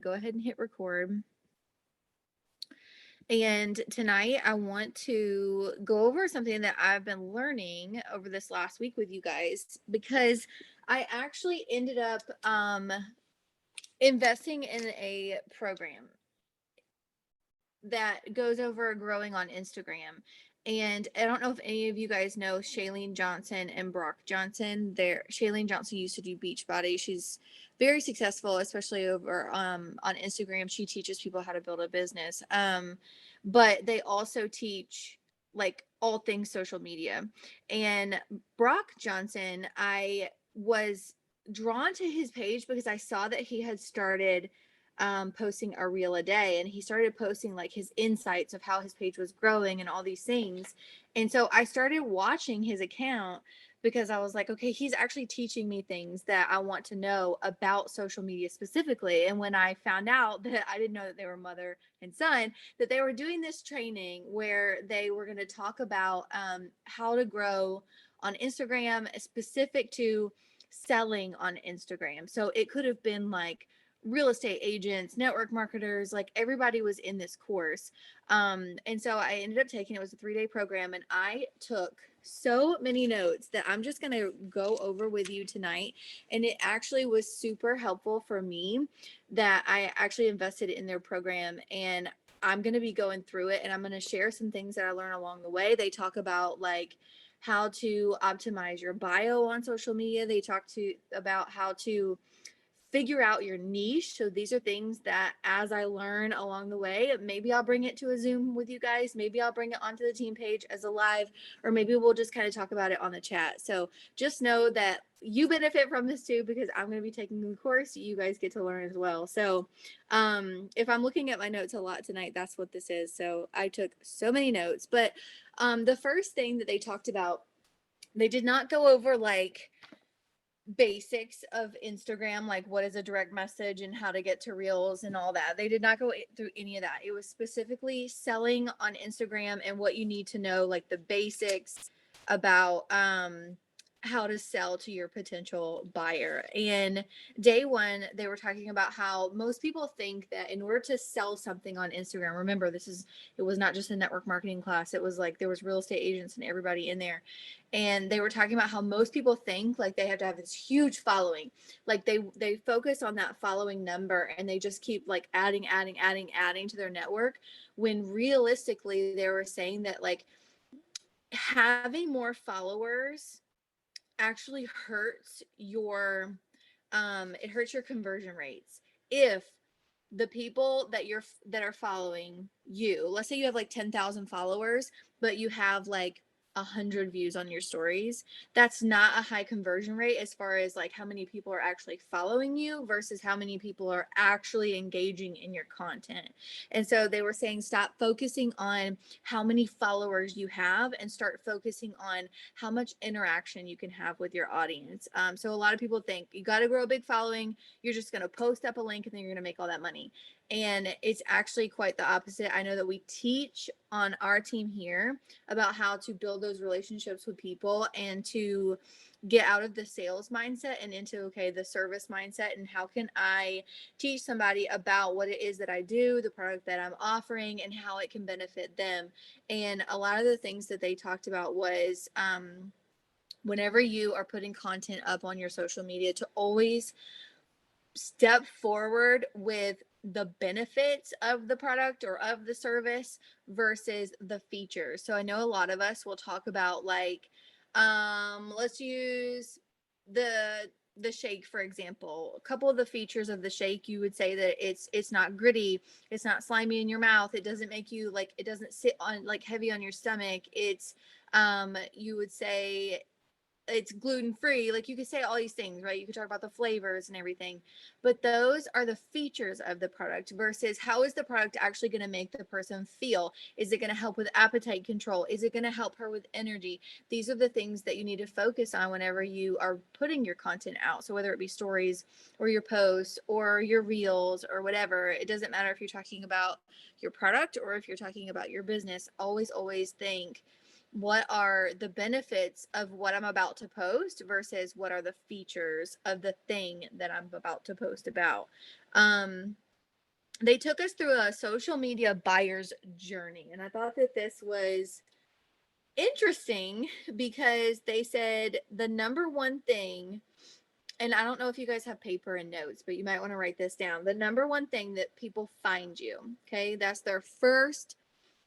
go ahead and hit record. And tonight I want to go over something that I've been learning over this last week with you guys because I actually ended up investing in a program that goes over growing on Instagram. And I don't know if any of you guys know Shailene Johnson and Brock Johnson. Shailene Johnson used to do Beachbody. She's very successful, especially over on Instagram. She teaches people how to build a business. But they also teach like all things social media. And Brock Johnson, I was drawn to his page because I saw that he had started posting a reel a day, and he started posting like his insights of how his page was growing and all these things. And so I started watching his account because I was like, okay, he's actually teaching me things that I want to know about social media specifically. And when I found out that I didn't know that they were mother and son, that they were doing this training where they were going to talk about how to grow on Instagram, specific to selling on Instagram. So it could have been like real estate agents, network marketers, like everybody was in this course. And so I ended up taking, it was a 3-day program, and I took so many notes that I'm just going to go over with you tonight. And it actually was super helpful for me that I actually invested in their program, and I'm going to be going through it, and I'm going to share some things that I learned along the way. They talk about like how to optimize your bio on social media. They talk to about how to figure out your niche. So these are things that as I learn along the way, maybe I'll bring it to a Zoom with you guys. Maybe I'll bring it onto the team page as a live, or maybe we'll just kind of talk about it on the chat. So just know that you benefit from this too, because I'm going to be taking the course. You guys get to learn as well. So if I'm looking at my notes a lot tonight, that's what this is. So I took so many notes, but the first thing that they talked about, they did not go over like basics of Instagram, like what is a direct message and how to get to reels and all that. They did not go through any of that. It was specifically selling on Instagram and what you need to know, like the basics about how to sell to your potential buyer. And day one, they were talking about how most people think that in order to sell something on Instagram, remember, it was not just a network marketing class. It was like there was real estate agents and everybody in there. And they were talking about how most people think like they have to have this huge following. Like they focus on that following number, and they just keep like adding to their network, when realistically they were saying that like having more followers actually hurts your it hurts your conversion rates. If the people that are following you, let's say you have like 10,000 followers, but you have like 100 views on your stories, that's not a high conversion rate as far as like how many people are actually following you versus how many people are actually engaging in your content. And so they were saying stop focusing on how many followers you have and start focusing on how much interaction you can have with your audience. So a lot of people think you got to grow a big following, you're just going to post up a link and then you're going to make all that money. And it's actually quite the opposite. I know that we teach on our team here about how to build those relationships with people and to get out of the sales mindset and into, okay, the service mindset, and how can I teach somebody about what it is that I do, the product that I'm offering, and how it can benefit them. And a lot of the things that they talked about was whenever you are putting content up on your social media, to always step forward with the benefits of the product or of the service versus the features. So I know a lot of us will talk about like let's use the shake for example. A couple of the features of the shake, you would say that it's not gritty, it's not slimy in your mouth, it doesn't make you like, it doesn't sit on like heavy on your stomach, it's you would say it's gluten free. Like you could say all these things, right? You could talk about the flavors and everything, but those are the features of the product versus how is the product actually going to make the person feel? Is it going to help with appetite control? Is it going to help her with energy? These are the things that you need to focus on whenever you are putting your content out. So whether it be stories or your posts or your reels or whatever, it doesn't matter if you're talking about your product or if you're talking about your business. Always think, what are the benefits of what I'm about to post versus what are the features of the thing that I'm about to post about. they took us through a social media buyer's journey. And I thought that this was interesting because they said the number one thing, and I don't know if you guys have paper and notes, but you might want to write this down. The number one thing that people find you, okay, that's their first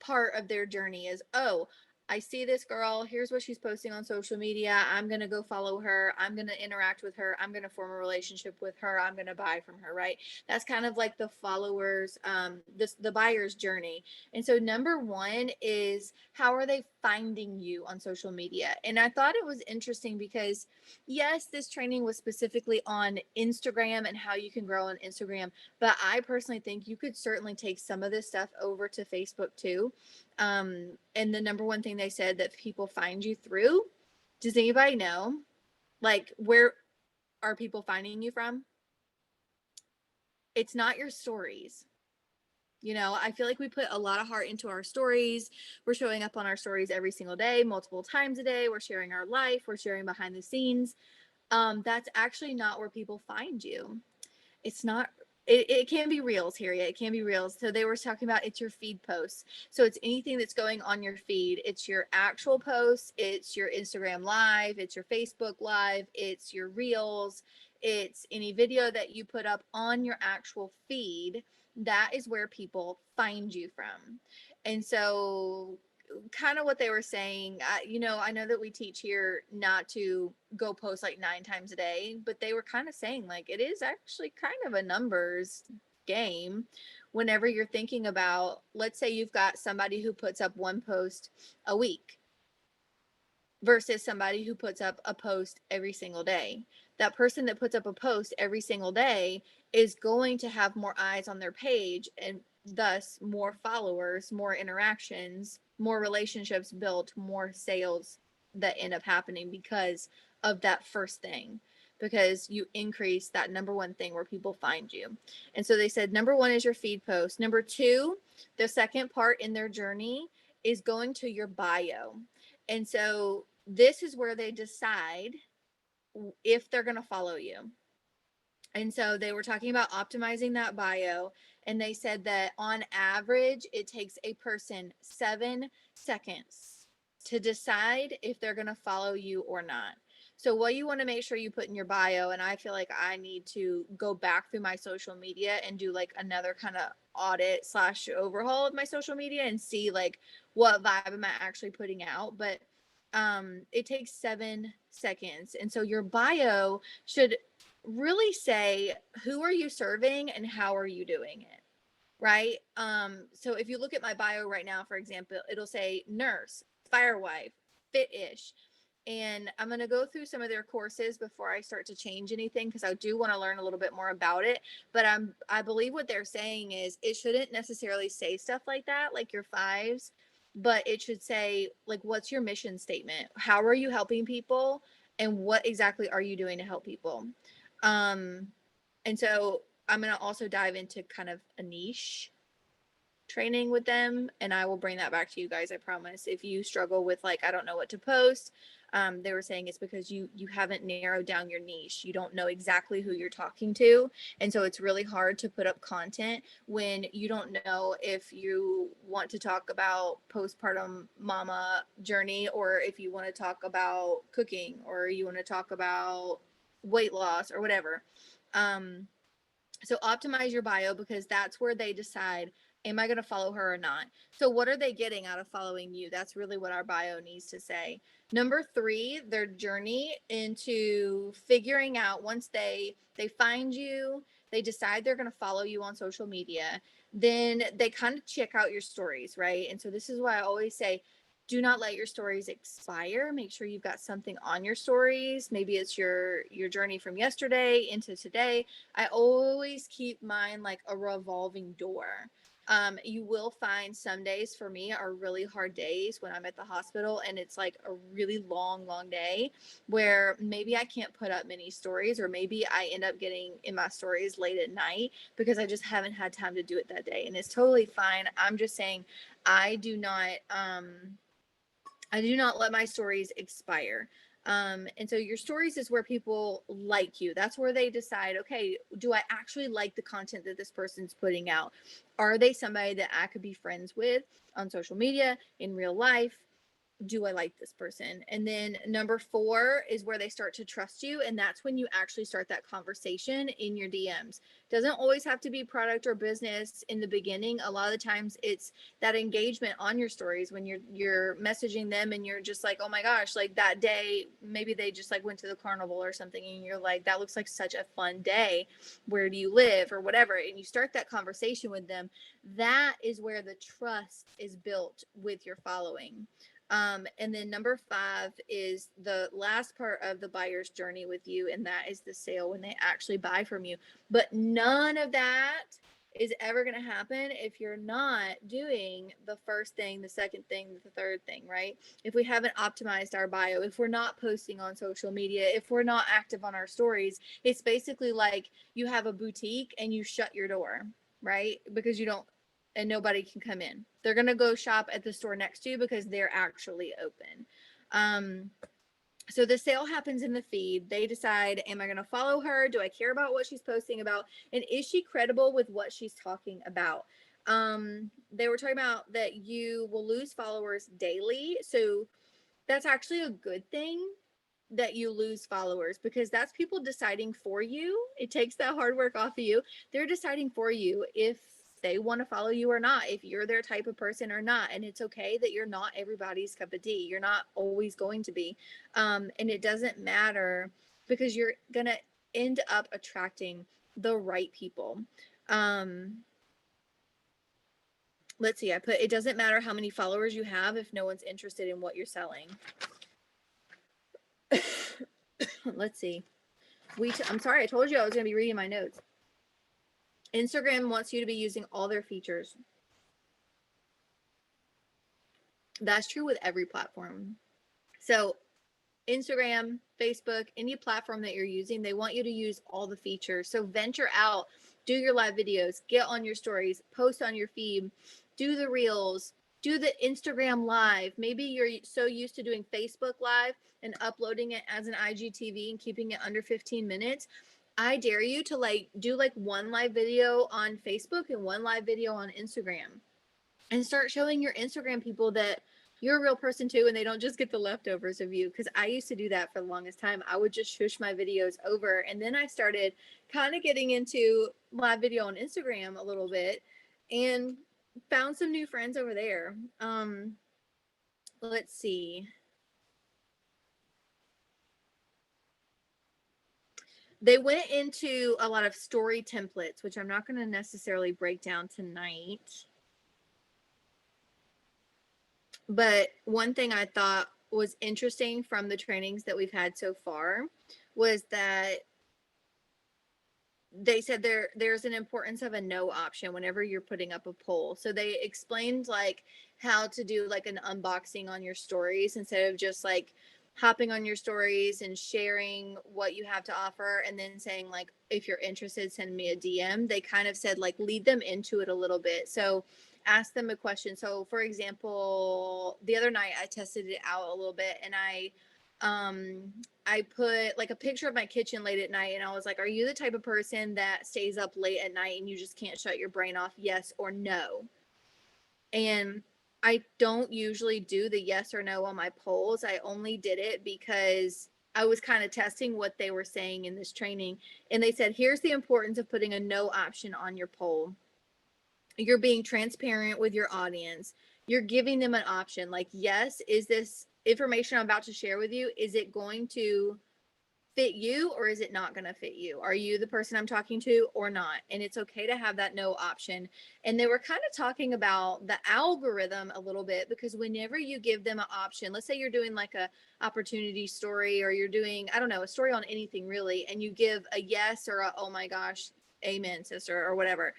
part of their journey is, oh, I see this girl. Here's what she's posting on social media. I'm going to go follow her. I'm going to interact with her. I'm going to form a relationship with her. I'm going to buy from her, right? That's kind of like the followers, the buyer's journey. And so number one is, how are they finding you on social media? And I thought it was interesting because yes, this training was specifically on Instagram and how you can grow on Instagram, but I personally think you could certainly take some of this stuff over to Facebook too. And the number one thing they said that people find you through, does anybody know? Like, where are people finding you from? It's not your stories. You know, I feel like we put a lot of heart into our stories. We're showing up on our stories every single day, multiple times a day. We're sharing our life, we're sharing behind the scenes. That's actually not where people find you. It's not. It can be reels, Harriet. It can be reels. So they were talking about, it's your feed posts. So it's anything that's going on your feed. It's your actual posts. It's your Instagram live. It's your Facebook live. It's your reels. It's any video that you put up on your actual feed. That is where people find you from. And so kind of what they were saying, I know that we teach here not to go post like 9 times a day, but they were kind of saying like it is actually kind of a numbers game whenever you're thinking about, let's say you've got somebody who puts up one post a week versus somebody who puts up a post every single day. That person that puts up a post every single day is going to have more eyes on their page and thus more followers, more interactions, more relationships built, more sales that end up happening because of that first thing. Because you increase that number one thing where people find you. And so they said number one is your feed post. Number two, the second part in their journey is going to your bio. And so this is where they decide if they're going to follow you. And so they were talking about optimizing that bio. And they said that on average, it takes a person 7 seconds to decide if they're going to follow you or not. So, what you want to make sure you put in your bio, and I feel like I need to go back through my social media and do like another kind of audit slash overhaul of my social media and see like what vibe am I actually putting out. But it takes 7 seconds. And so your bio should really say, who are you serving and how are you doing it? Right. So if you look at my bio right now, for example, it'll say nurse, firewife, fit-ish. And I'm going to go through some of their courses before I start to change anything because I do want to learn a little bit more about it. But I believe what they're saying is it shouldn't necessarily say stuff like that, like your fives, but it should say like, what's your mission statement? How are you helping people? And what exactly are you doing to help people? Um, and so I'm going to also dive into kind of a niche training with them, and I will bring that back to you guys, I promise. If you struggle with like, I don't know what to post, they were saying it's because you haven't narrowed down your niche. You don't know exactly who you're talking to, and so it's really hard to put up content when you don't know if you want to talk about postpartum mama journey, or if you want to talk about cooking, or you want to talk about weight loss or whatever. um so optimize your bio because that's where they decide, am I going to follow her or not? So what are they getting out of following you? That's really what our bio needs to say. Number three, their journey into figuring out, once they find you, they decide they're going to follow you on social media, then they kind of check out your stories, right? And so this is why I always say, do not let your stories expire. Make sure you've got something on your stories. Maybe it's your journey from yesterday into today. I always keep mine like a revolving door. You will find some days for me are really hard days when I'm at the hospital and it's like a really long day where maybe I can't put up many stories, or maybe I end up getting in my stories late at night because I just haven't had time to do it that day. And it's totally fine. I'm just saying I do not let my stories expire. And so your stories is where people like you. That's where they decide, okay, do I actually like the content that this person's putting out? Are they somebody that I could be friends with on social media, in real life? Do I like this person? And then number 4 is where they start to trust you. And that's when you actually start that conversation in your DMs. Doesn't always have to be product or business in the beginning. A lot of the times it's that engagement on your stories when you're messaging them and you're just like, oh my gosh, like that day, maybe they just like went to the carnival or something. And you're like, that looks like such a fun day. Where do you live or whatever? And you start that conversation with them. That is where the trust is built with your following. And then number 5 is the last part of the buyer's journey with you, and that is the sale when they actually buy from you. But none of that is ever going to happen if you're not doing the first thing, the second thing, the third thing, right? If we haven't optimized our bio, if we're not posting on social media, if we're not active on our stories, it's basically like you have a boutique and you shut your door, right? Because you don't, and nobody can come in. They're going to go shop at the store next to you because they're actually open. So the sale happens in the feed. They decide, am I going to follow her? Do I care about what she's posting about? And is she credible with what she's talking about? They were talking about that you will lose followers daily. So that's actually a good thing that you lose followers, because that's people deciding for you. It takes that hard work off of you. They're deciding for you if they want to follow you or not, if you're their type of person or not. And it's okay that you're not everybody's cup of tea. You're not always going to be. And it doesn't matter, because you're going to end up attracting the right people. Let's see, I put, it doesn't matter how many followers you have if no one's interested in what you're selling. Let's see. I'm sorry, I told you I was going to be reading my notes. Instagram wants you to be using all their features. That's true with every platform. So Instagram, Facebook, any platform that you're using, they want you to use all the features. So venture out, do your live videos, get on your stories, post on your feed, do the reels, do the Instagram live. Maybe you're so used to doing Facebook live and uploading it as an IGTV and keeping it under 15 minutes. I dare you to like do like one live video on Facebook and one live video on Instagram, and start showing your Instagram people that you're a real person too, and they don't just get the leftovers of you. Because I used to do that for the longest time. I would just shush my videos over, and then I started kind of getting into live video on Instagram a little bit and found some new friends over there. Let's see. They went into a lot of story templates, which I'm not going to necessarily break down tonight. But one thing I thought was interesting from the trainings that we've had so far was that they said there's an importance of a no option whenever you're putting up a poll. So they explained like how to do like an unboxing on your stories instead of just like hopping on your stories and sharing what you have to offer and then saying like, if you're interested, send me a DM. They kind of said like lead them into it a little bit. So ask them a question. So for example, the other night I tested it out a little bit, and I put like a picture of my kitchen late at night, and I was like, are you the type of person that stays up late at night and you just can't shut your brain off? Yes or no. And I don't usually do the yes or no on my polls. I only did it because I was kind of testing what they were saying in this training. And they said, here's the importance of putting a no option on your poll. You're being transparent with your audience. You're giving them an option like, yes, is this information I'm about to share with you, is it going to fit you or is it not going to fit you? Are you the person I'm talking to or not? And it's okay to have that no option. And they were kind of talking about the algorithm a little bit, because whenever you give them an option, let's say you're doing like a opportunity story, or you're doing, I don't know, a story on anything really, and you give a yes or a, oh my gosh, amen, sister, or whatever,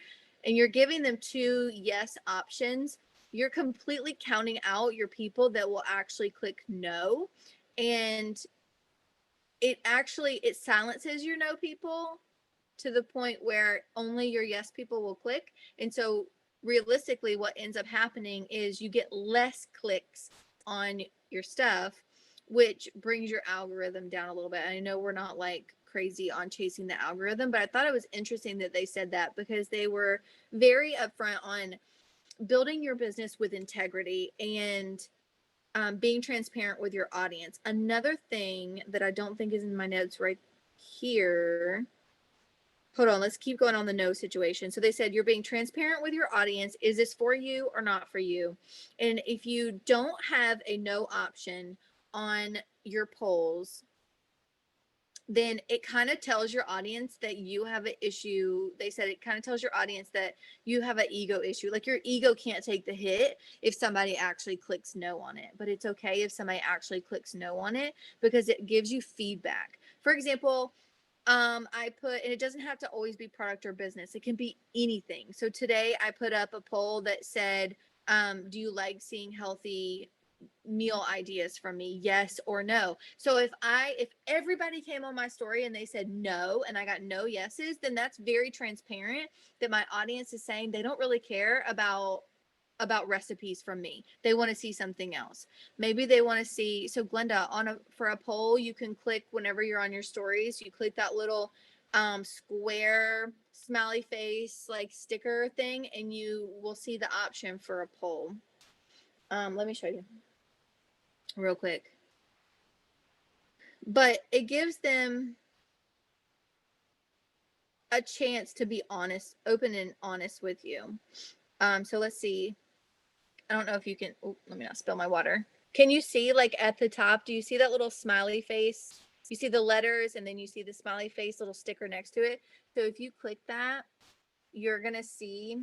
and you're giving them 2 yes options, you're completely counting out your people that will actually click no. And it silences your no people to the point where only your yes people will click. And so realistically what ends up happening is you get less clicks on your stuff which brings your algorithm down a little bit. I know we're not like crazy on chasing the algorithm, but I thought it was interesting that they said that because they were very upfront on building your business with integrity and being transparent with your audience. Another thing that I don't think is in my notes right here. Hold on, let's keep going on the no situation. So they said you're being transparent with your audience. Is this for you or not for you? And if you don't have a no option on your polls, then it kind of tells your audience that you have an issue. They said it kind of tells your audience that you have an ego issue. Like your ego can't take the hit if somebody actually clicks no on it. But it's okay if somebody actually clicks no on it because it gives you feedback. For example, I put, and it doesn't have to always be product or business. It can be anything. So today I put up a poll that said, do you like seeing healthy meal ideas from me, yes or no? So if everybody came on my story and they said no and I got no yeses, then that's very transparent that my audience is saying they don't really care about recipes from me. They want to see something else. Maybe they want to see, so Glenda, for a poll, you can click whenever you're on your stories, you click that little square smiley face like sticker thing and you will see the option for a poll. Let me show you real quick. But it gives them a chance to be honest, open and honest with you. So let's see. I don't know if you can, let me not spill my water. Can you see like at the top, do you see that little smiley face? You see the letters and then you see the smiley face little sticker next to it. So if you click that, you're going to see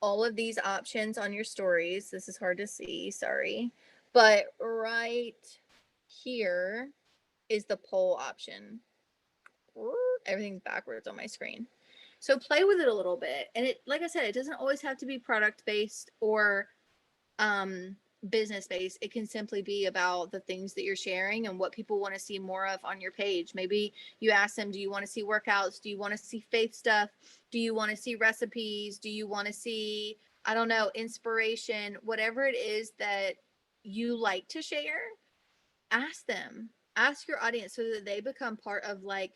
all of these options on your stories. This is hard to see, sorry. But right here is the poll option. Everything's backwards on my screen. So play with it a little bit. And it, like I said, it doesn't always have to be product based or business based. It can simply be about the things that you're sharing and what people want to see more of on your page. Maybe you ask them, do you want to see workouts? Do you want to see faith stuff? Do you want to see recipes? Do you want to see, I don't know, inspiration? Whatever it is that you like to share, ask them. Ask your audience so that they become part of like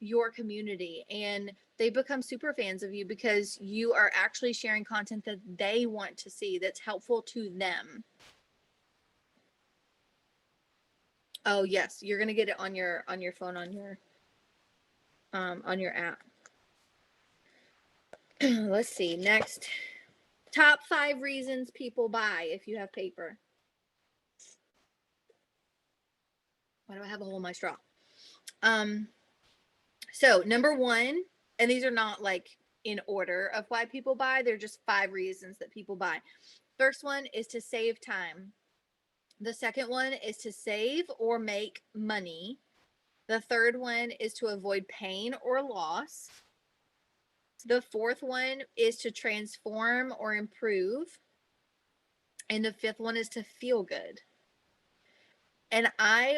your community and they become super fans of you because you are actually sharing content that they want to see that's helpful to them. Oh yes, you're gonna get it on your phone on your app. Let's see. Next, top 5 reasons people buy if you have paper. Why do I have a hole in my straw? So number 1, and these are not like in order of why people buy, they're just 5 reasons that people buy. First one is to save time. The second one is to save or make money. The third one is to avoid pain or loss. The fourth one is to transform or improve. And the fifth one is to feel good. And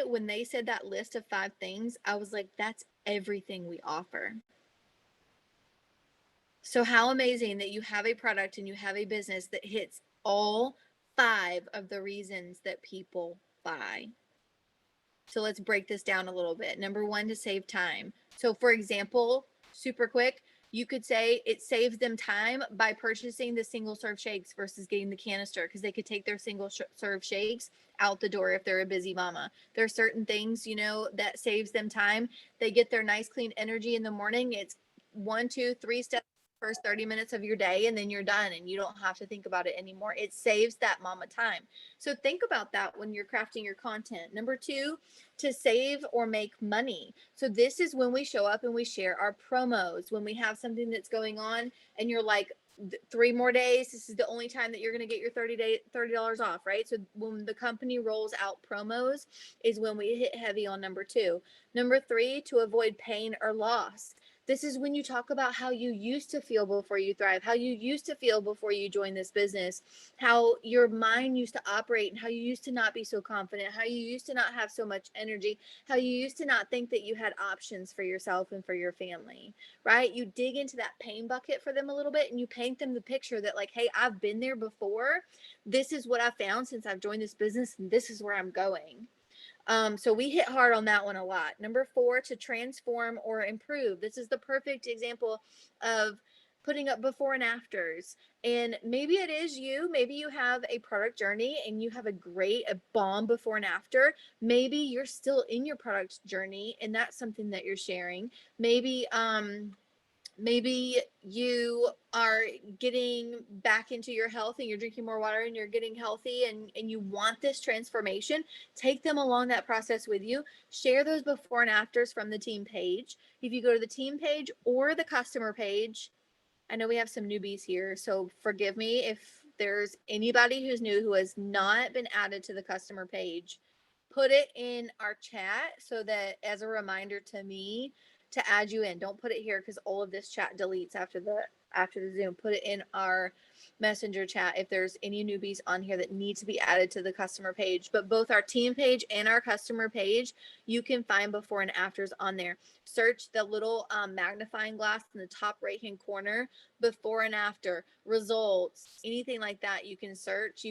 when they said that list of 5 things, I was like, that's everything we offer. So how amazing that you have a product and you have a business that hits all 5 of the reasons that people buy. So let's break this down a little bit. Number 1, to save time. So for example, super quick, you could say it saves them time by purchasing the single serve shakes versus getting the canister because they could take their single serve shakes out the door if they're a busy mama. There are certain things, that saves them time. They get their nice clean energy in the morning. It's 1, 2, 3 steps first 30 minutes of your day and then you're done and you don't have to think about it anymore. It saves that mama time. So think about that when you're crafting your content. Number 2, to save or make money. So this is when we show up and we share our promos, when we have something that's going on and you're like, 3 more days, this is the only time that you're going to get your $30 off, right? So when the company rolls out promos is when we hit heavy on number 2. Number 3, to avoid pain or loss. This is when you talk about how you used to feel before you thrive, how you used to feel before you joined this business, how your mind used to operate, and how you used to not be so confident, how you used to not have so much energy, how you used to not think that you had options for yourself and for your family, right? You dig into that pain bucket for them a little bit and you paint them the picture that, like, hey, I've been there before. This is what I found since I've joined this business, and this is where I'm going. So we hit hard on that one a lot. Number 4, to transform or improve. This is the perfect example of putting up before and afters. And maybe it is you. Maybe you have a product journey and you have a bomb before and after. Maybe you're still in your product journey and that's something that you're sharing. Maybe you are getting back into your health and you're drinking more water and you're getting healthy and you want this transformation. Take them along that process with you. Share those before and afters from the team page. If you go to the team page or the customer page, I know we have some newbies here, so forgive me if there's anybody who's new who has not been added to the customer page. Put it in our chat so that as a reminder to me to add you in. Don't put it here because all of this chat deletes after the Zoom. Put it in our messenger chat if there's any newbies on here that need to be added to the customer page. But both our team page and our customer page, you can find before and afters on there. Search the little magnifying glass in the top right hand corner, before and after, results, anything like that. You can search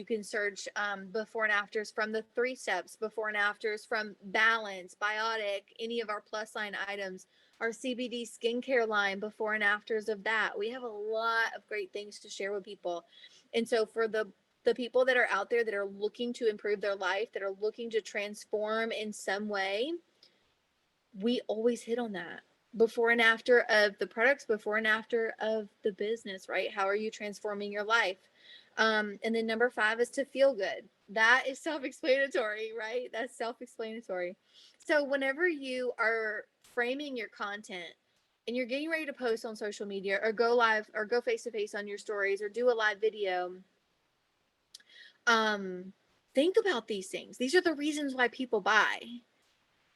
before and afters from the 3 steps, before and afters from Balance, Biotic, any of our plus line items, our CBD skincare line, before and afters of that. We have a lot of great things to share with people. And so for the people that are out there that are looking to improve their life, that are looking to transform in some way, we always hit on that. Before and after of the products, before and after of the business, right? How are you transforming your life? And then number 5 is to feel good. That is self-explanatory, right? That's self-explanatory. So whenever you are framing your content and you're getting ready to post on social media or go live or go face to face on your stories or do a live video, think about these things. These are the reasons why people buy.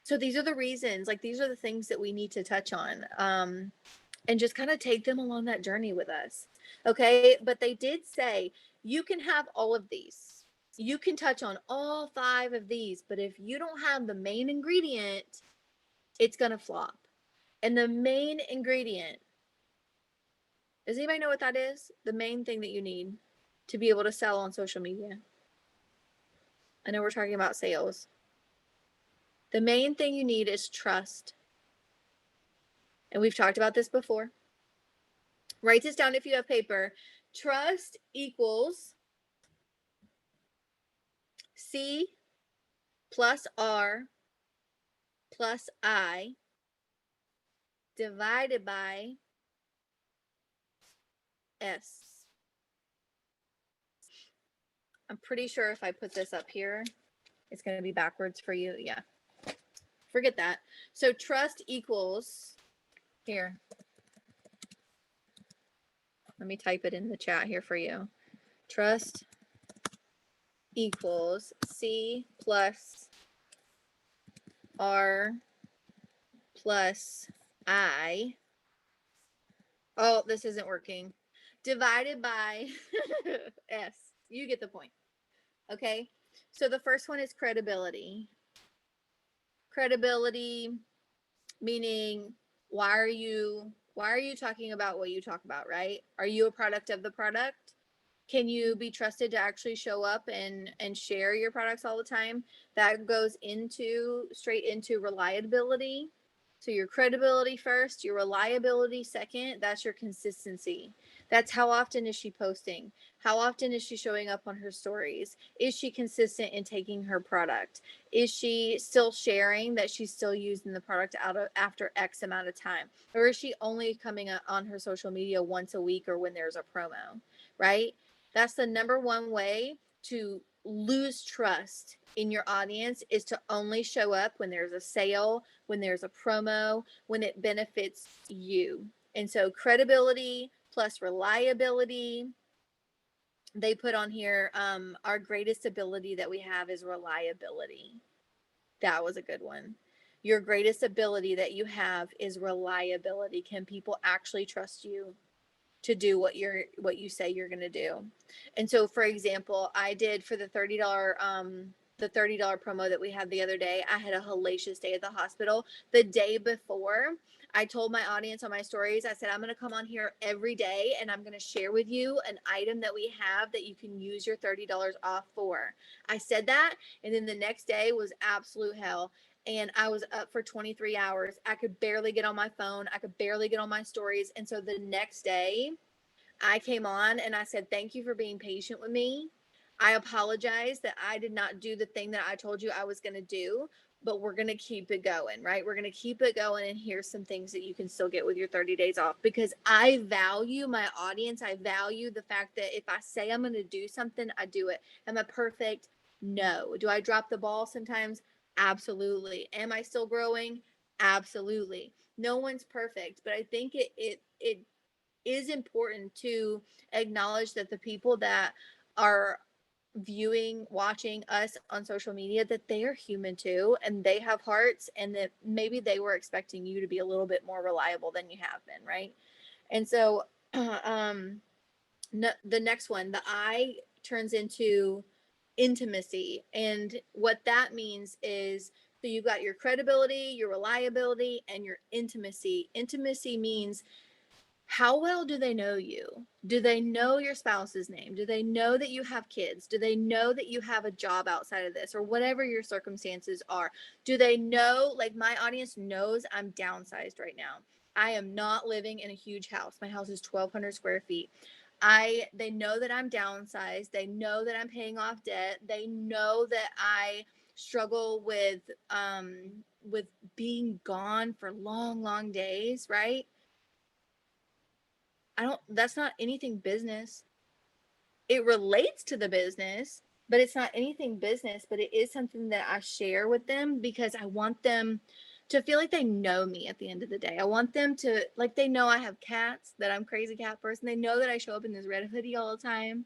So these are the reasons, like these are the things that we need to touch on, and just kind of take them along that journey with us. Okay. But they did say you can have all of these. You can touch on all 5 of these, but if you don't have the main ingredient, it's going to flop. And the main ingredient, does anybody know what that is? The main thing that you need to be able to sell on social media. I know we're talking about sales. The main thing you need is trust. And we've talked about this before. Write this down if you have paper. Trust equals C plus R plus I divided by S. I'm pretty sure if I put this up here, it's going to be backwards for you. Yeah. Forget that. So trust equals, here. Let me type it in the chat here for you. Trust equals C plus R plus I. Oh, this isn't working. Divided by S. You get the point. Okay. So the first one is credibility. Credibility meaning why are you talking about what you talk about, right? Are you a product of the product? Can you be trusted to actually show up and share your products all the time? That goes straight into reliability. So your credibility first, your reliability second, that's your consistency. That's how often is she posting? How often is she showing up on her stories? Is she consistent in taking her product? Is she still sharing that she's still using the product after X amount of time? Or is she only coming on her social media once a week or when there's a promo, right? That's the number one way to lose trust in your audience, is to only show up when there's a sale, when there's a promo, when it benefits you. And so credibility plus reliability. They put on here, our greatest ability that we have is reliability. That was a good one. Your greatest ability that you have is reliability. Can people actually trust you to do what you say you're going to do? And so, for example, I did for the $30 promo that we had the other day. I had a hellacious day at the hospital. The day before, I told my audience on my stories, I said, I'm going to come on here every day and I'm going to share with you an item that we have that you can use your $30 off for. I said that. And then the next day was absolute hell. And I was up for 23 hours. I could barely get on my phone. I could barely get on my stories. And so the next day, I came on and I said, thank you for being patient with me. I apologize that I did not do the thing that I told you I was going to do, but we're going to keep it going, right? We're going to keep it going. And here's some things that you can still get with your 30 days off, because I value my audience. I value the fact that if I say I'm going to do something, I do it. Am I perfect? No. Do I drop the ball sometimes? Absolutely. Am I still growing? Absolutely. No one's perfect, but I think it is important to acknowledge that the people that are watching us on social media, that they are human too, and they have hearts, and that maybe they were expecting you to be a little bit more reliable than you have been, right? And so, the next one, the I turns into intimacy. And what that means is, so you've got your credibility, your reliability, and your intimacy. Intimacy means, how well do they know you? Do they know your spouse's name? Do they know that you have kids? Do they know that you have a job outside of this, or whatever your circumstances are? Do they know, like my audience knows I'm downsized right now. I am not living in a huge house. My house is 1,200 square feet. They know that I'm downsized. They know that I'm paying off debt. They know that I struggle with being gone for long, long days, right? That's not anything business. It relates to the business, but it's not anything business, but it is something that I share with them because I want them to feel like they know me at the end of the day. I want them to, like, they know I have cats, that I'm a crazy cat person. They know that I show up in this red hoodie all the time.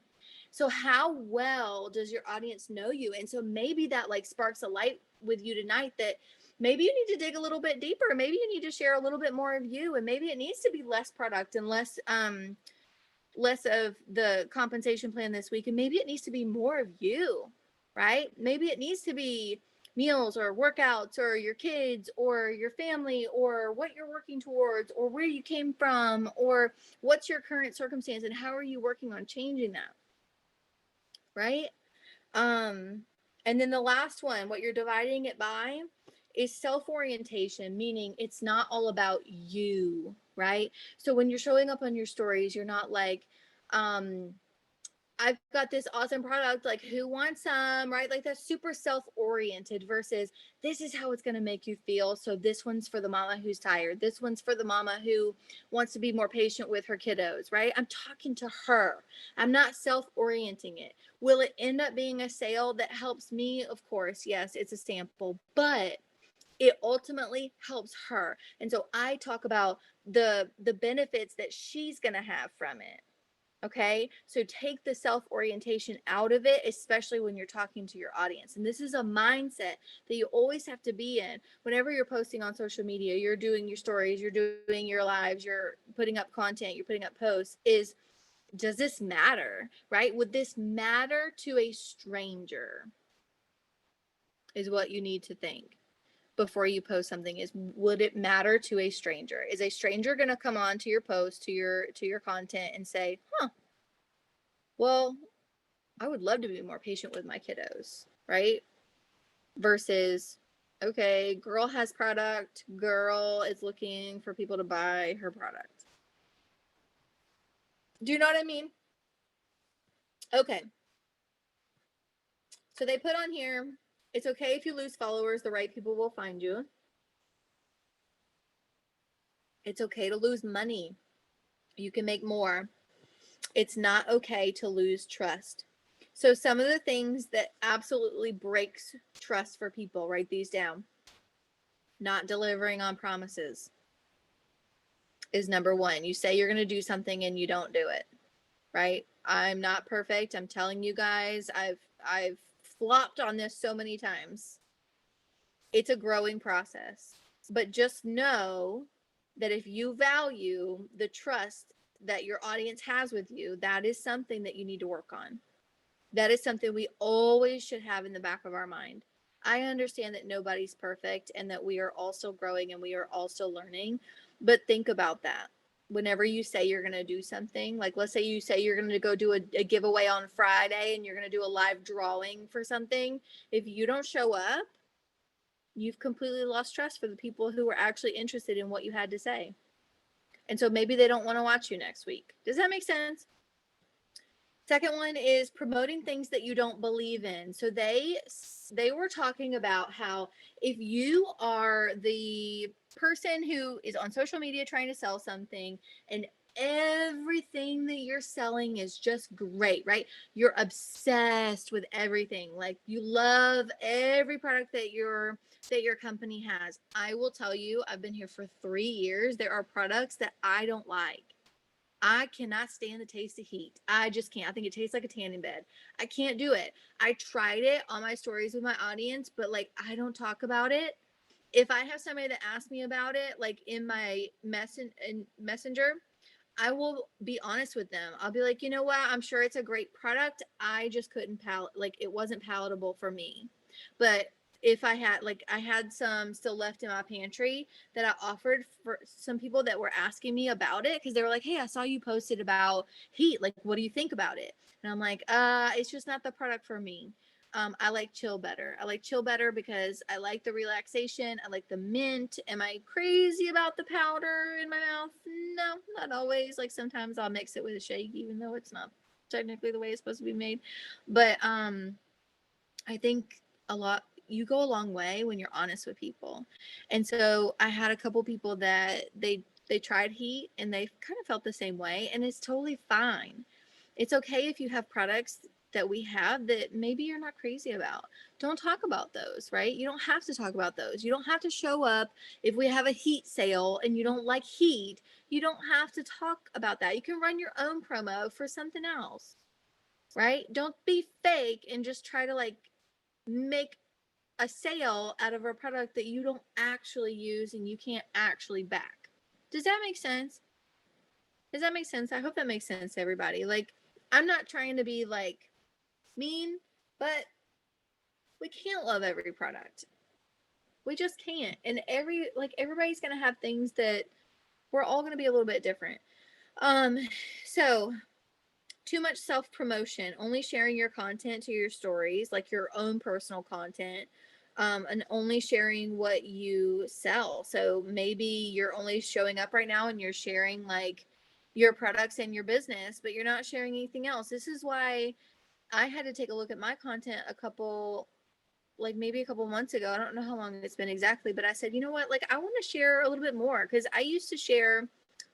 So how well does your audience know you? And so maybe that like sparks a light with you tonight, that maybe you need to dig a little bit deeper. Maybe you need to share a little bit more of you, and maybe it needs to be less product and less of the compensation plan this week, and maybe it needs to be more of you, right? Maybe it needs to be meals or workouts or your kids or your family or what you're working towards or where you came from or what's your current circumstance and how are you working on changing that, right? um and then the last one, what you're dividing it by, is self-orientation, meaning it's not all about you, right? So when you're showing up on your stories, you're not like, um I've got this awesome product, like who wants some, right? Like that's super self-oriented versus this is how it's going to make you feel. So this one's for the mama who's tired. This one's for the mama who wants to be more patient with her kiddos, right? I'm talking to her. I'm not self-orienting it. Will it end up being a sale that helps me? Of course, yes, it's a sample, but it ultimately helps her. And so I talk about the benefits that she's going to have from it. Okay, so take the self orientation out of it, especially when you're talking to your audience. And this is a mindset that you always have to be in whenever you're posting on social media, you're doing your stories, you're doing your lives, you're putting up content, you're putting up posts. Is, does this matter, right? Would this matter to a stranger? Is what you need to think before you post something. Is, would it matter to a stranger? Is a stranger going to come on to your post, to your content and say, huh, well, I would love to be more patient with my kiddos, right? Versus, okay, girl has product, girl is looking for people to buy her product. Do you know what I mean? Okay. So they put on here, it's okay if you lose followers, the right people will find you. It's okay to lose money. You can make more. It's not okay to lose trust. So some of the things that absolutely breaks trust for people, write these down. Not delivering on promises is number one. You say you're going to do something and you don't do it, right? I'm not perfect. I'm telling you guys, I've flopped on this so many times. It's a growing process. But just know that if you value the trust that your audience has with you, that is something that you need to work on. That is something we always should have in the back of our mind. I understand that nobody's perfect and that we are also growing and we are also learning, but think about that. Whenever you say you're going to do something, like let's say you say you're going to go do a giveaway on Friday and you're going to do a live drawing for something, if you don't show up, you've completely lost trust for the people who were actually interested in what you had to say. And so maybe they don't want to watch you next week. Does that make sense? Second one is promoting things that you don't believe in. So they were talking about how if you are the person who is on social media trying to sell something and everything that you're selling is just great, right? You're obsessed with everything. Like you love every product that your company has. I will tell you, I've been here for 3 years. There are products that I don't like. I cannot stand the taste of heat. I just can't. I think it tastes like a tanning bed. I can't do it. I tried it on my stories with my audience, but like I don't talk about it. If I have somebody that asks me about it, like in my messenger, I will be honest with them. I'll be like, you know what? I'm sure it's a great product. I just couldn't like it wasn't palatable for me. But if I had some still left in my pantry that I offered for some people that were asking me about it because they were like, hey, I saw you posted about heat. Like, what do you think about it? And I'm like, it's just not the product for me. I like chill better. I like chill better because I like the relaxation. I like the mint. Am I crazy about the powder in my mouth? No, not always. Like sometimes I'll mix it with a shake, even though it's not technically the way it's supposed to be made. But I think a lot you go a long way when you're honest with people. And so I had a couple people that they tried heat and they kind of felt the same way, and it's totally fine. It's okay if you have products that we have that maybe you're not crazy about. Don't talk about those, right? You don't have to talk about those. You don't have to show up if we have a heat sale and you don't like heat. You don't have to talk about that. You can run your own promo for something else, right? Don't be fake and just try to like make a sale out of a product that you don't actually use and you can't actually back. Does that make sense? Does that make sense? I hope that makes sense to everybody. Like, I'm not trying to be like mean, but we can't love every product. We just can't. And everybody's gonna have things that we're all gonna be a little bit different. Um, so too much self promotion, only sharing your content to your stories, like your own personal content, and only sharing what you sell. So maybe you're only showing up right now and you're sharing like your products and your business, but you're not sharing anything else. This is why I had to take a look at my content maybe a couple months ago. I don't know how long it's been exactly, but I said, you know what? Like, I want to share a little bit more because I used to share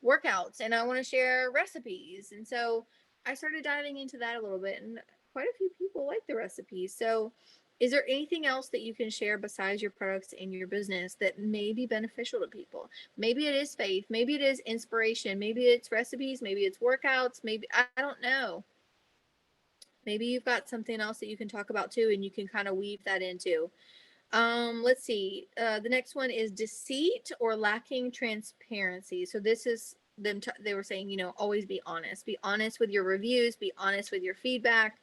workouts and I want to share recipes. And so I started diving into that a little bit, and quite a few people like the recipes. So, is there anything else that you can share besides your products and your business that may be beneficial to people? Maybe it is faith, maybe it is inspiration, maybe it's recipes, maybe it's workouts, maybe I don't know. Maybe you've got something else that you can talk about too, and you can kind of weave that into. Let's see. The next one is deceit or lacking transparency. So this is them. They were saying, always be honest. Be honest with your reviews. Be honest with your feedback.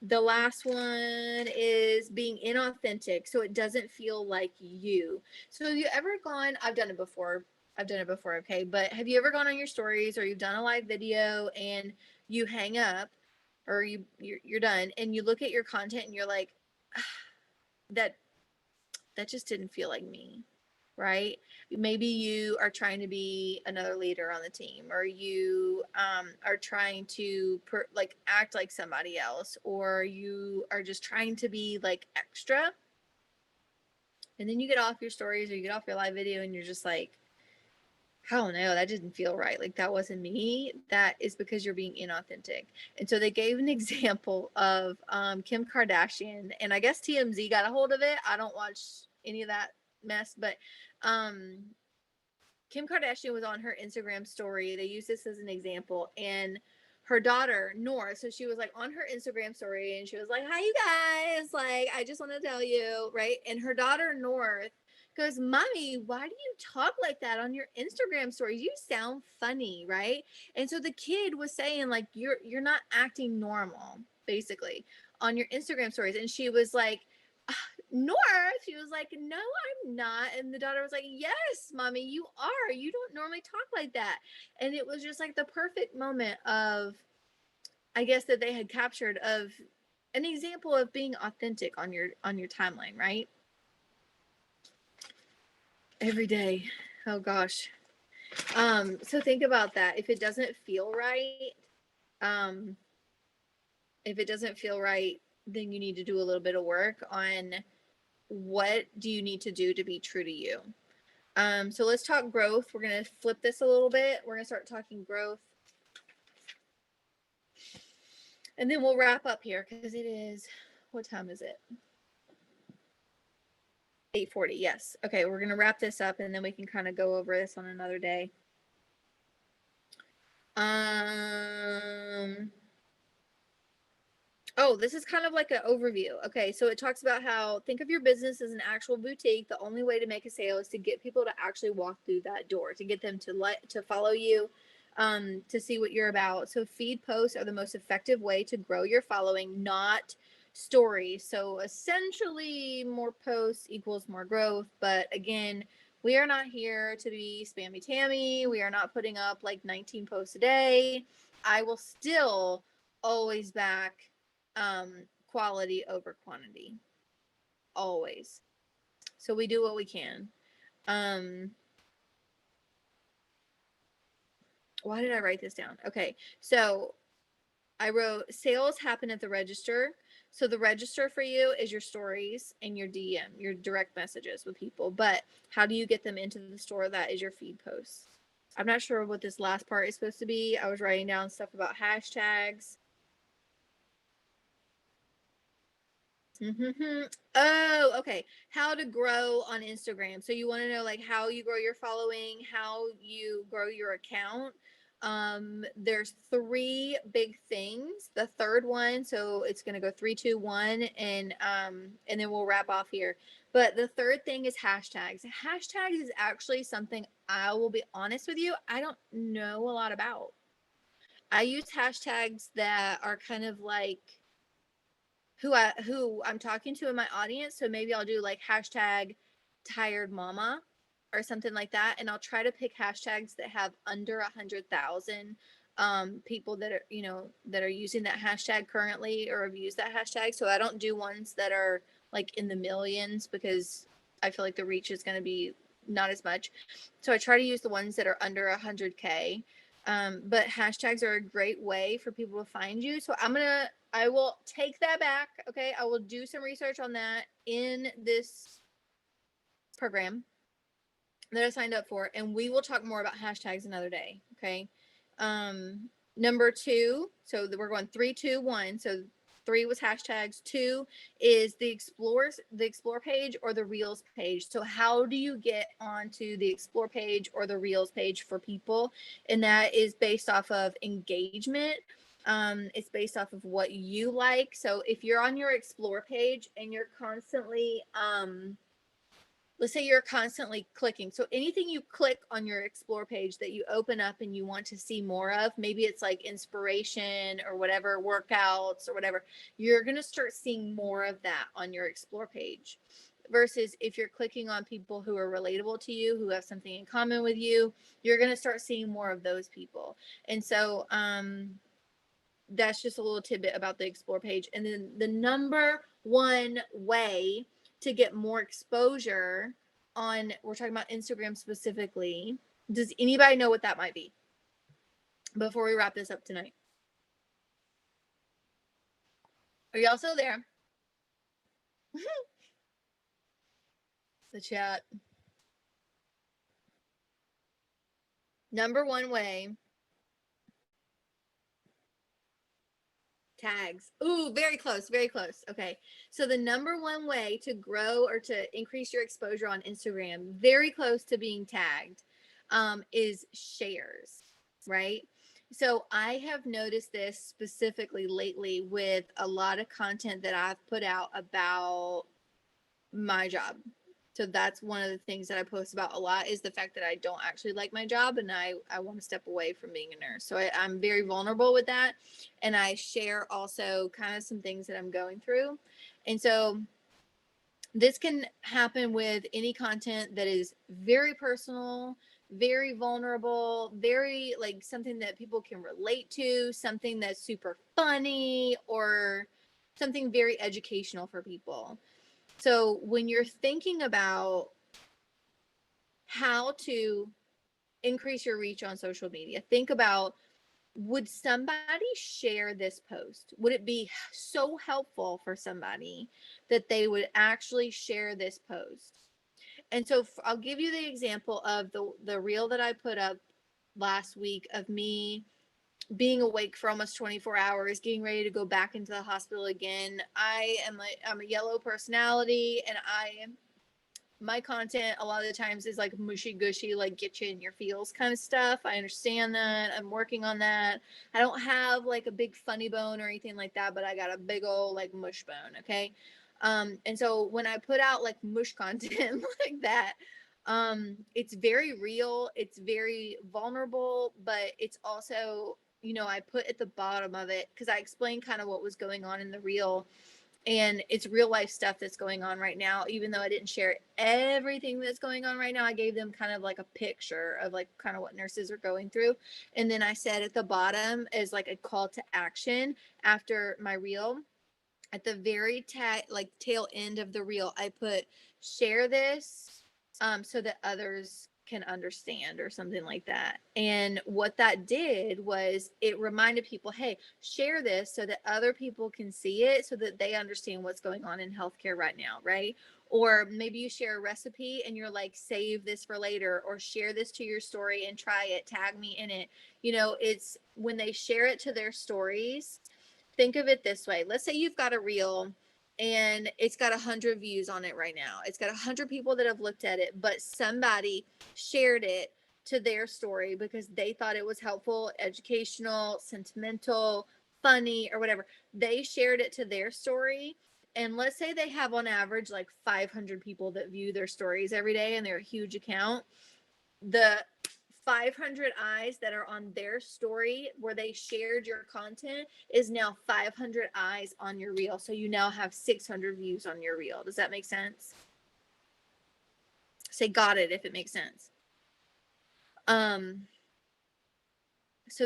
The last one is being inauthentic, so it doesn't feel like you. So have you ever gone? I've done it before. Okay, but have you ever gone on your stories or you've done a live video and you hang up or you're done and you look at your content and you're like, that just didn't feel like me, right? Maybe you are trying to be another leader on the team, or you are trying to act like somebody else, or you are just trying to be like extra, and then you get off your stories or you get off your live video and you're just like, I don't know, that didn't feel right. Like that wasn't me. That is because you're being inauthentic. And so they gave an example of Kim Kardashian, and I guess TMZ got a hold of it. I don't watch any of that mess, but um, Kim Kardashian was on her Instagram story. They used this as an example, and her daughter, Nora, so she was like on her Instagram story and she was like, hi, you guys. Like, I just want to tell you, right? And her daughter, North, goes, Mommy, why do you talk like that on your Instagram stories? You sound funny, right? And so the kid was saying, like, you're not acting normal, basically, on your Instagram stories. And she was like, North, she was like, no, I'm not. And the daughter was like, yes, Mommy, you are. You don't normally talk like that. And it was just like the perfect moment of, I guess, that they had captured of an example of being authentic on your timeline, right? Every day. Oh gosh. So think about that. If it doesn't feel right, um, if it doesn't feel right, then you need to do a little bit of work on what do you need to do to be true to you. So let's talk growth. We're going to flip this a little bit. We're going to start talking growth. And then we'll wrap up here because it is, what time is it? 8:40. Yes. Okay, we're going to wrap this up and then we can kind of go over this on another day. Oh, this is kind of like an overview. Okay, so it talks about how think of your business as an actual boutique. The only way to make a sale is to get people to actually walk through that door, to get them to follow you, to see what you're about. So feed posts are the most effective way to grow your following, not stories. So essentially, more posts equals more growth. But again, we are not here to be spammy Tammy. We are not putting up like 19 posts a day. I will still always back quality over quantity, always. So we do what we can. Why did I write this down? Okay, so I wrote sales happen at the register. So the register for you is your stories and your DM, your direct messages with people. But how do you get them into the store? That is your feed posts. I'm not sure what this last part is supposed to be. I was writing down stuff about hashtags. Mm-hmm. Oh, okay. How to grow on Instagram. So you want to know like how you grow your following, how you grow your account. There's three big things. The third one, so it's gonna go three, two, one, and then we'll wrap off here. But the third thing is hashtags. Hashtags is actually something I will be honest with you, I don't know a lot about. I use hashtags that are kind of like who I'm talking to in my audience. So maybe I'll do like hashtag tired mama or something like that. And I'll try to pick hashtags that have under 100,000 people that are, that are using that hashtag currently or have used that hashtag. So I don't do ones that are like in the millions because I feel like the reach is going to be not as much. So I try to use the ones that are under 100K. But hashtags are a great way for people to find you. So I will take that back. Okay. I will do some research on that in this program that I signed up for, and we will talk more about hashtags another day. Okay. Number two, so we're going three, two, one. So three was hashtags. Two is the explore page or the reels page. So how do you get onto the explore page or the reels page for people? And that is based off of engagement. It's based off of what you like. So if you're on your explore page and you're constantly let's say you're constantly clicking. So anything you click on your explore page that you open up and you want to see more of, maybe it's like inspiration or whatever, workouts or whatever, you're going to start seeing more of that on your explore page. Versus if you're clicking on people who are relatable to you, who have something in common with you, you're going to start seeing more of those people. And so that's just a little tidbit about the explore page. And then the number one way to get more exposure on, we're talking about Instagram specifically. Does anybody know what that might be before we wrap this up tonight? Are y'all still there? The chat. Number one way. Tags. Ooh, very close, very close. Okay. So the number one way to grow or to increase your exposure on Instagram, very close to being tagged, is shares, right? So I have noticed this specifically lately with a lot of content that I've put out about my job. So that's one of the things that I post about a lot, is the fact that I don't actually like my job, and I want to step away from being a nurse. So I'm very vulnerable with that. And I share also kind of some things that I'm going through. And so this can happen with any content that is very personal, very vulnerable, very like something that people can relate to, something that's super funny, or something very educational for people. So when you're thinking about how to increase your reach on social media, think about, would somebody share this post? Would it be so helpful for somebody that they would actually share this post? And so I'll give you the example of the reel that I put up last week of me being awake for almost 24 hours, getting ready to go back into the hospital again. I'm a yellow personality, and my content a lot of the times is like mushy gushy, like get you in your feels kind of stuff. I understand that. I'm working on that. I don't have like a big funny bone or anything like that, but I got a big old like mush bone. Okay. And so when I put out like mush content like that, it's very real, it's very vulnerable, but it's also, I put at the bottom of it, because I explained kind of what was going on in the reel, and it's real life stuff that's going on right now. Even though I didn't share everything that's going on right now, I gave them kind of like a picture of like kind of what nurses are going through. And then I said at the bottom is like a call to action after my reel. At the very like tail end of the reel, I put, share this so that others can understand, or something like that. And what that did was it reminded people, hey, share this so that other people can see it, so that they understand what's going on in healthcare right now, right? Or maybe you share a recipe and you're like, save this for later, or share this to your story and try it, tag me in it. It's when they share it to their stories. Think of it this way. Let's say you've got a reel and it's got 100 views on it right now. It's got 100 people that have looked at it, but somebody shared it to their story because they thought it was helpful, educational, sentimental, funny, or whatever. They shared it to their story. And let's say they have on average like 500 people that view their stories every day, and they're a huge account. The 500 eyes that are on their story where they shared your content is now 500 eyes on your reel. So you now have 600 views on your reel. Does that make sense? Say got it if it makes sense. So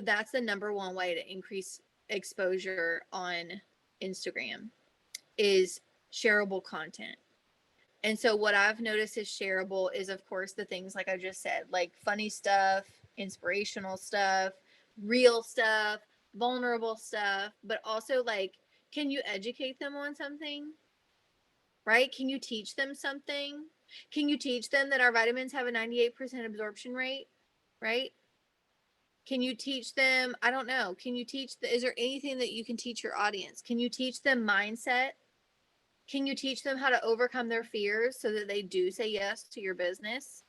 that's the number one way to increase exposure on Instagram, is shareable content. And so what I've noticed is shareable is, of course, the things like I just said, like funny stuff, inspirational stuff, real stuff, vulnerable stuff, but also like, can you educate them on something? Right? Can you teach them something? Can you teach them that our vitamins have a 98% absorption rate? Right? Can you teach them? I don't know. Can you teach is there anything that you can teach your audience? Can you teach them mindset? Can you teach them how to overcome their fears so that they do say yes to your business?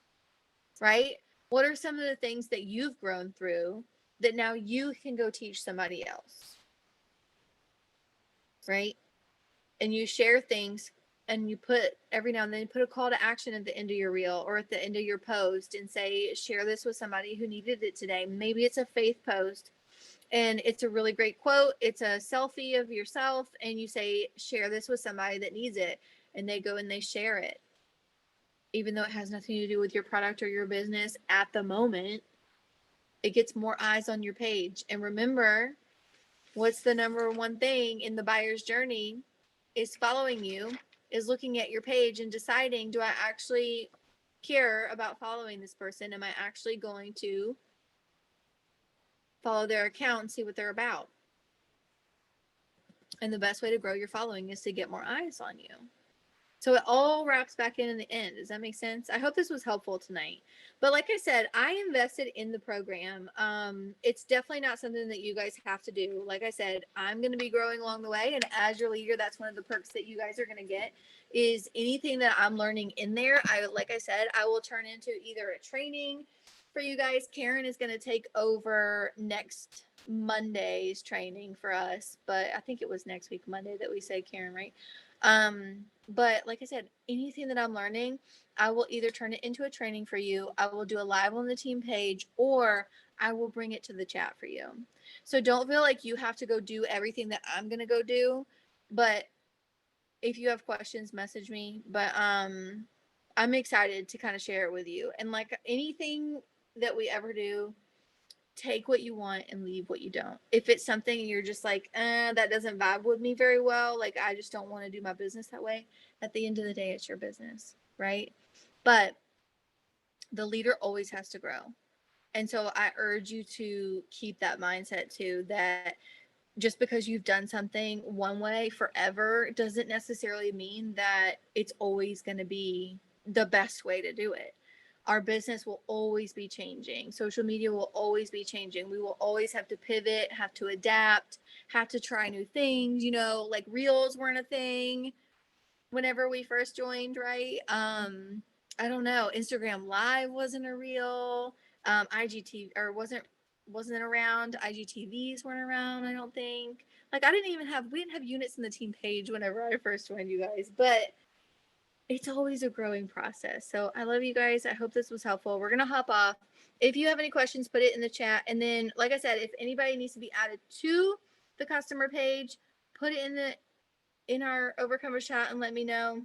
Right? What are some of the things that you've grown through that now you can go teach somebody else? Right? And you share things, and you put every now and then put a call to action at the end of your reel or at the end of your post and say, share this with somebody who needed it today. Maybe it's a faith post and it's a really great quote. It's a selfie of yourself, and you say, share this with somebody that needs it. And they go and they share it. Even though it has nothing to do with your product or your business at the moment, it gets more eyes on your page. And remember, what's the number one thing in the buyer's journey is following you, is looking at your page and deciding, do I actually care about following this person? Am I actually going to follow their account and see what they're about? And the best way to grow your following is to get more eyes on you. So it all wraps back in the end. Does that make sense? I hope this was helpful tonight. But like I said, I invested in the program. It's definitely not something that you guys have to do. Like I said, I'm going to be growing along the way. And as your leader, that's one of the perks that you guys are going to get, is anything that I'm learning in there. Like I said, I will turn into either a training for you guys, Karen is going to take over next Monday's training for us, but I think it was next week Monday that we say Karen, right? But like I said, anything that I'm learning, I will either turn it into a training for you, I will do a live on the team page, or I will bring it to the chat for you. So don't feel like you have to go do everything that I'm going to go do, but if you have questions, message me. But I'm excited to kind of share it with you. And like anything that we ever do, take what you want and leave what you don't. If it's something you're just like, that doesn't vibe with me very well, like I just don't want to do my business that way, at the end of the day, it's your business, right? But the leader always has to grow. And so I urge you to keep that mindset too, that just because you've done something one way forever doesn't necessarily mean that it's always going to be the best way to do it. Our business will always be changing. Social media will always be changing. We will always have to pivot, have to adapt, have to try new things. You know, like reels weren't a thing whenever we first joined, right? I don't know. Instagram Live wasn't a reel. IGTV or wasn't around. IGTVs weren't around, I don't think. Like we didn't have units in the team page whenever I first joined you guys, but it's always a growing process. So I love you guys. I hope this was helpful. We're gonna hop off. If you have any questions, put it in the chat. And then, like I said, if anybody needs to be added to the customer page, put it in our Overcomer chat and let me know.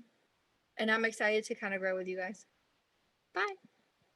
And I'm excited to kind of grow with you guys. Bye.